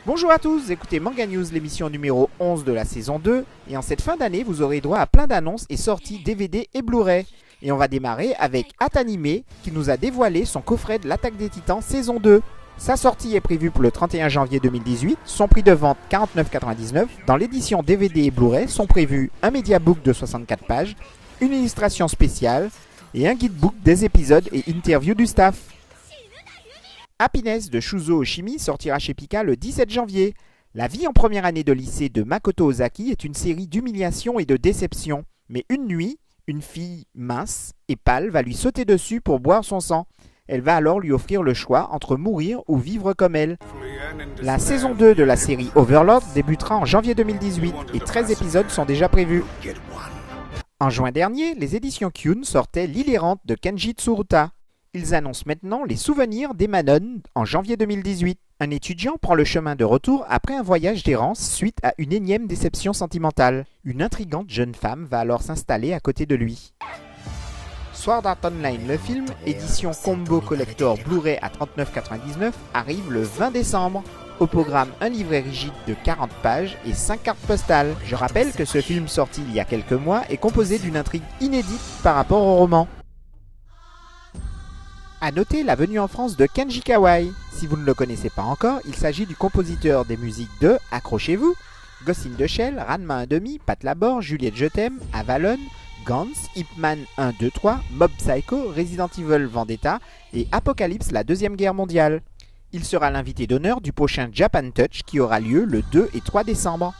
Bonjour à tous, écoutez Manga News, l'émission numéro 11 de la saison 2. Et en cette fin d'année, vous aurez droit à plein d'annonces et sorties DVD et Blu-ray. Et on va démarrer avec Atanime, qui nous a dévoilé son coffret de l'Attaque des Titans saison 2. Sa sortie est prévue pour le 31 janvier 2018, son prix de vente 49,99. Dans l'édition DVD et Blu-ray sont prévus un mediabook de 64 pages, une illustration spéciale et un guidebook des épisodes et interviews du staff. Happiness de Shuzo Oshimi sortira chez Pika le 17 janvier. La vie en première année de lycée de Makoto Ozaki est une série d'humiliation et de déception. Mais une nuit, une fille mince et pâle va lui sauter dessus pour boire son sang. Elle va alors lui offrir le choix entre mourir ou vivre comme elle. La saison 2 de la série Overlord débutera en janvier 2018 et 13 épisodes sont déjà prévus. En juin dernier, les éditions Kyun sortaient L'île errante de Kenji Tsuruta. Ils annoncent maintenant Les souvenirs d'Emanon en janvier 2018. Un étudiant prend le chemin de retour après un voyage d'errance suite à une énième déception sentimentale. Une intrigante jeune femme va alors s'installer à côté de lui. Sword Art Online, le film, édition Combo Collector Blu-ray à 39,99, arrive le 20 décembre. Au programme, un livret rigide de 40 pages et 5 cartes postales. Je rappelle que ce film sorti il y a quelques mois est composé d'une intrigue inédite par rapport au roman. A noter la venue en France de Kenji Kawai. Si vous ne le connaissez pas encore, il s'agit du compositeur des musiques de Accrochez-vous, Ghost in the Shell, Ranma 1/2, Pat Labor, Juliette Je t'aime, Avalon, Gantz, Ip Man 1, 2, 3, Mob Psycho, Resident Evil Vendetta et Apocalypse la Deuxième Guerre mondiale. Il sera l'invité d'honneur du prochain Japan Touch qui aura lieu le 2 et 3 décembre.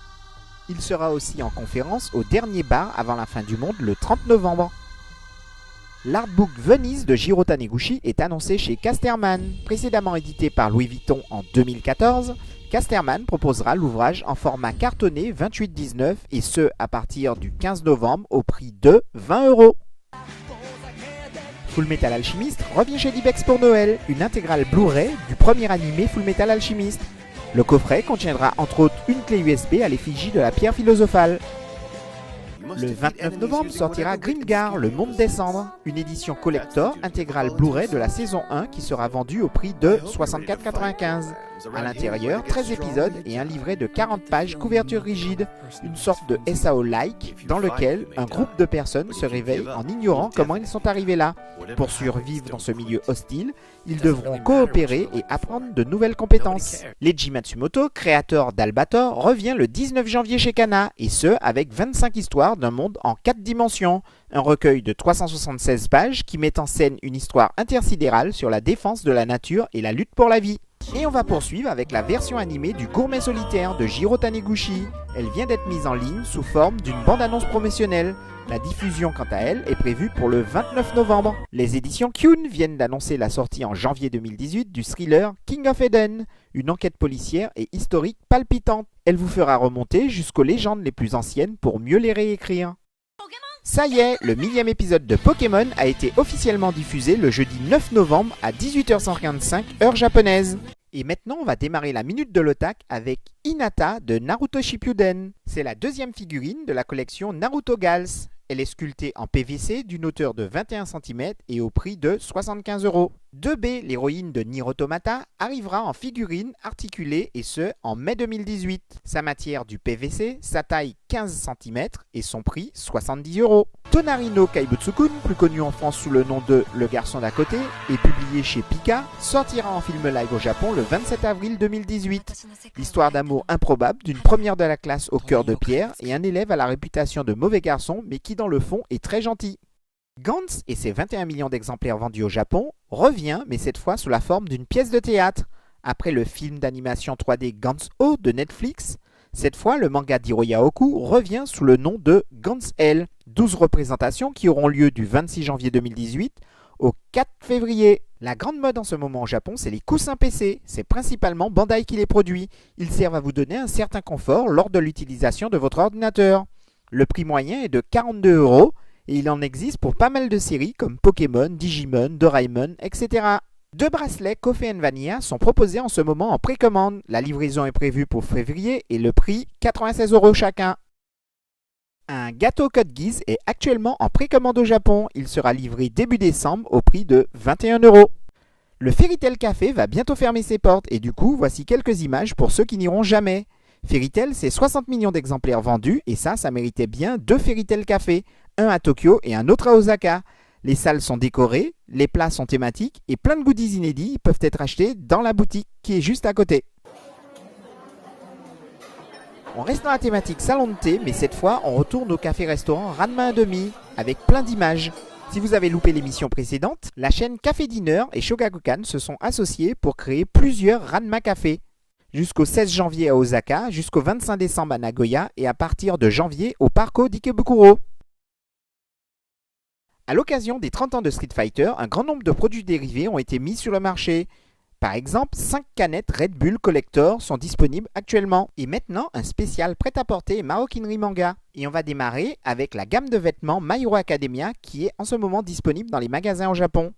Il sera aussi en conférence au dernier bar avant la fin du monde le 30 novembre. L'artbook Venise de Jiro Taniguchi est annoncé chez Casterman. Précédemment édité par Louis Vuitton en 2014, Casterman proposera l'ouvrage en format cartonné 28,19 et ce à partir du 15 novembre au prix de 20 €. Fullmetal Alchemist revient chez Libex pour Noël, une intégrale Blu-ray du premier animé Fullmetal Alchemist. Le coffret contiendra entre autres une clé USB à l'effigie de la pierre philosophale. Le 29 novembre sortira Grimgar, le monde des cendres, une édition collector intégrale Blu-ray de la saison 1 qui sera vendue au prix de 64,95. À l'intérieur, 13 épisodes et un livret de 40 pages couverture rigide, une sorte de SAO-like dans lequel un groupe de personnes se réveille en ignorant comment ils sont arrivés là. Pour survivre dans ce milieu hostile, ils devront coopérer et apprendre de nouvelles compétences. Leiji Matsumoto, créateur d'Albator, revient le 19 janvier chez Kana, et ce avec 25 histoires d'un monde en 4 dimensions. Un recueil de 376 pages qui met en scène une histoire intersidérale sur la défense de la nature et la lutte pour la vie. Et on va poursuivre avec la version animée du Gourmet solitaire de Jiro Taniguchi. Elle vient d'être mise en ligne sous forme d'une bande-annonce promotionnelle. La diffusion, quant à elle, est prévue pour le 29 novembre. Les éditions Kyun viennent d'annoncer la sortie en janvier 2018 du thriller King of Eden, une enquête policière et historique palpitante. Elle vous fera remonter jusqu'aux légendes les plus anciennes pour mieux les réécrire. Ça y est, le 1000e épisode de Pokémon a été officiellement diffusé le jeudi 9 novembre à 18h55 heure japonaise. Et maintenant, on va démarrer la minute de l'otak avec Hinata de Naruto Shippuden. C'est la deuxième figurine de la collection Naruto Gals. Elle est sculptée en PVC d'une hauteur de 21 cm et au prix de 75 €. 2B, l'héroïne de Nier Automata, arrivera en figurine articulée et ce en mai 2018. Sa matière du PVC, sa taille 15 cm et son prix 70 €. Tonarino Kaibutsu-kun, plus connu en France sous le nom de Le Garçon d'à côté et publié chez Pika, sortira en film live au Japon le 27 avril 2018. L'histoire d'amour improbable d'une première de la classe au cœur de pierre et un élève à la réputation de mauvais garçon mais qui dans le fond est très gentil. Gantz et ses 21 millions d'exemplaires vendus au Japon revient, mais cette fois sous la forme d'une pièce de théâtre. Après le film d'animation 3D Gantz O de Netflix, cette fois le manga d'Hiroya Oku revient sous le nom de Gantz L. 12 représentations qui auront lieu du 26 janvier 2018 au 4 février. La grande mode en ce moment au Japon, c'est les coussins PC. C'est principalement Bandai qui les produit. Ils servent à vous donner un certain confort lors de l'utilisation de votre ordinateur. Le prix moyen est de 42 € et il en existe pour pas mal de séries comme Pokémon, Digimon, Doraemon, etc. 2 bracelets Coffee & Vanilla sont proposés en ce moment en précommande. La livraison est prévue pour février et le prix 96 € chacun. Un gâteau Code Geass est actuellement en précommande au Japon. Il sera livré début décembre au prix de 21 €. Le Fairy Tail Café va bientôt fermer ses portes et du coup, voici quelques images pour ceux qui n'iront jamais. Fairy Tail, c'est 60 millions d'exemplaires vendus et ça méritait bien 2 Fairy Tail Café, un à Tokyo et un autre à Osaka. Les salles sont décorées, les plats sont thématiques et plein de goodies inédits peuvent être achetés dans la boutique qui est juste à côté. On reste dans la thématique salon de thé, mais cette fois on retourne au café-restaurant Ranma 1/2 avec plein d'images. Si vous avez loupé l'émission précédente, la chaîne Café Dinner et Shogakukan se sont associés pour créer plusieurs Ranma Café. Jusqu'au 16 janvier à Osaka, jusqu'au 25 décembre à Nagoya et à partir de janvier au Parco d'Ikebukuro. À l'occasion des 30 ans de Street Fighter, un grand nombre de produits dérivés ont été mis sur le marché. Par exemple, 5 canettes Red Bull Collector sont disponibles actuellement. Et maintenant, un spécial prêt-à-porter et maroquinerie manga. Et on va démarrer avec la gamme de vêtements My Hero Academia qui est en ce moment disponible dans les magasins au Japon.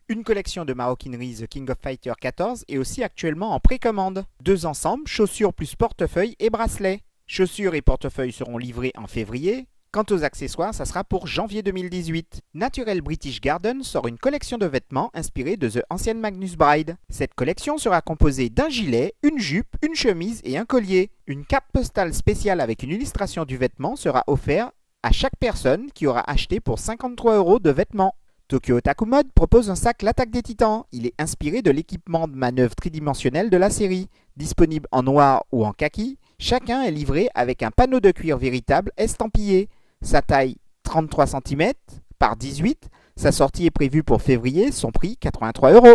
Une collection de maroquinerie The King of Fighter 14 est aussi actuellement en précommande. 2 ensembles, chaussures plus portefeuille et bracelets. Chaussures et portefeuilles seront livrés en février. Quant aux accessoires, ça sera pour janvier 2018. Natural British Garden sort une collection de vêtements inspirée de The Ancient Magnus Bride. Cette collection sera composée d'un gilet, une jupe, une chemise et un collier. Une carte postale spéciale avec une illustration du vêtement sera offerte à chaque personne qui aura acheté pour 53 € de vêtements. Tokyo Otaku Mode propose un sac L'Attaque des Titans. Il est inspiré de l'équipement de manœuvre tridimensionnel de la série. Disponible en noir ou en kaki, chacun est livré avec un panneau de cuir véritable estampillé. Sa taille 33 cm par 18, sa sortie est prévue pour février, son prix 83 €.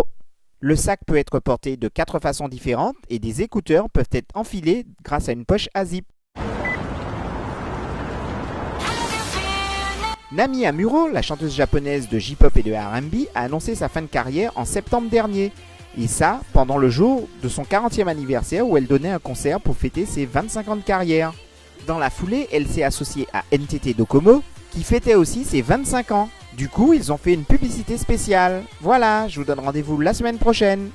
Le sac peut être porté de 4 façons différentes et des écouteurs peuvent être enfilés grâce à une poche à zip. Nami Amuro, la chanteuse japonaise de J-pop et de R&B, a annoncé sa fin de carrière en septembre dernier. Et ça, pendant le jour de son 40e anniversaire où elle donnait un concert pour fêter ses 25 ans de carrière. Dans la foulée, elle s'est associée à NTT Docomo, qui fêtait aussi ses 25 ans. Du coup, ils ont fait une publicité spéciale. Voilà, je vous donne rendez-vous la semaine prochaine.